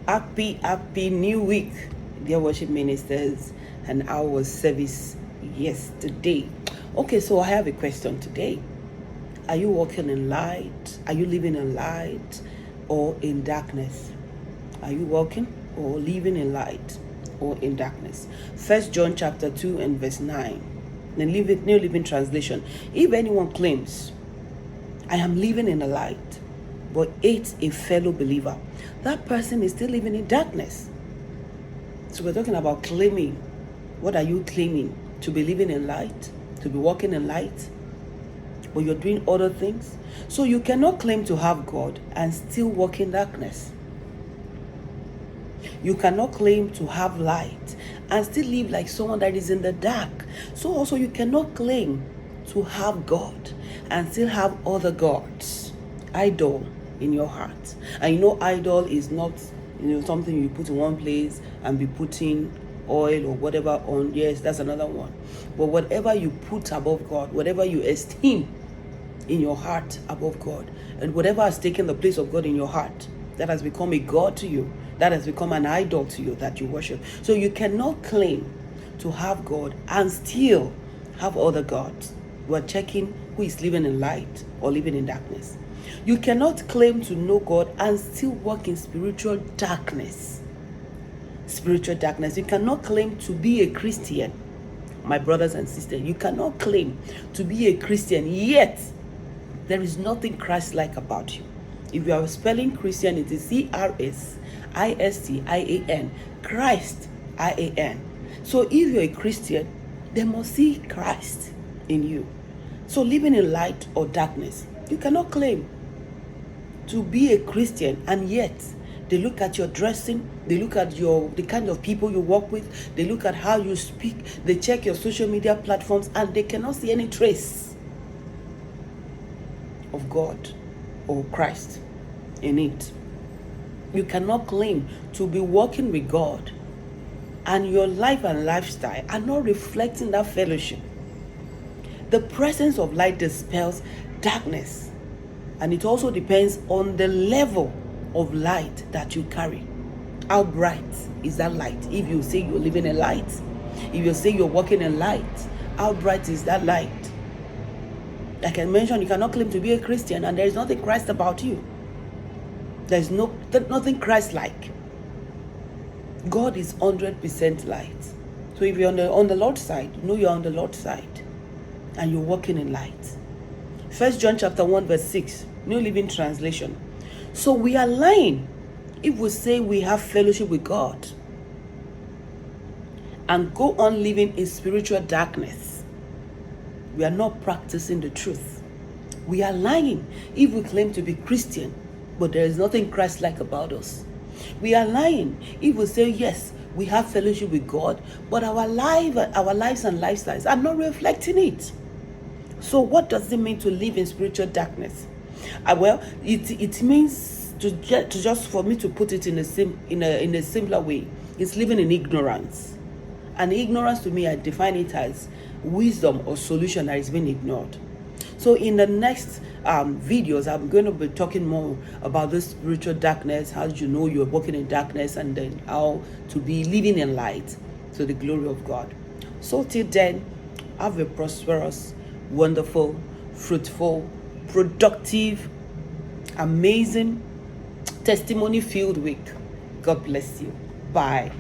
Happy new week, dear worship ministers and our service yesterday. Okay, so I have a question today. Are you walking in light? Are you living in light or in darkness? Are you walking or living in light or in darkness? 1 John chapter 2 and verse 9. The New Living Translation. If anyone claims, I am living in the light, but hates a fellow believer, that person is still living in darkness. So we're talking about claiming. What are you claiming? To be living in light? To be walking in light? But you're doing other things? So you cannot claim to have God and still walk in darkness. You cannot claim to have light and still live like someone that is in the dark. So also you cannot claim to have God and still have other gods, idol in your heart. And idol is not something you put in one place and be putting oil or whatever on. Yes, that's another one. But whatever you put above God, whatever you esteem in your heart above God, and whatever has taken the place of God in your heart, that has become a god to you, that has become an idol to you that you worship. So you cannot claim to have God and still have other gods. We're checking who is living in light or living in darkness. You cannot claim to know God and still walk in spiritual darkness. Spiritual darkness. You cannot claim to be a Christian, my brothers and sisters. You cannot claim to be a Christian, yet there is nothing Christ-like about you. If you are spelling Christian, it is C-R-S-I-S-T-I-A-N, Christ, I-A-N. So if you're a Christian, they must see Christ in you. So living in light or darkness, you cannot claim to be a Christian, and yet they look at your dressing, they look at the kind of people you work with, they look at how you speak, they check your social media platforms, and they cannot see any trace of God or Christ in it. You cannot claim to be walking with God and your life and lifestyle are not reflecting that fellowship. The presence of light dispels darkness, and it also depends on the level of light that you carry. How bright is that light? If you say you're living in light, if you say you're walking in light, how bright is that light? Like I mentioned, you cannot claim to be a Christian and there is nothing Christ about you. There is nothing Christ-like. God is 100% light. So if you're on the Lord's side, you're on the Lord's side and you're walking in light. 1 John chapter 1 verse 6, New Living Translation. So we are lying if we say we have fellowship with God and go on living in spiritual darkness. We are not practicing the truth. We are lying if we claim to be Christian, but there is nothing Christ-like about us. We are lying if we say, yes, we have fellowship with God, but our lives and lifestyles are not reflecting it. So what does it mean to live in spiritual darkness? Well, it means just for me to put it in a simpler way, it's living in ignorance. And ignorance, to me, I define it as wisdom or solution that is being ignored. So in the next videos, I'm going to be talking more about this spiritual darkness, how you're walking in darkness, and then how to be living in light to the glory of God. So till then, have a prosperous, wonderful, fruitful, productive, amazing, testimony-filled week. God bless you. Bye.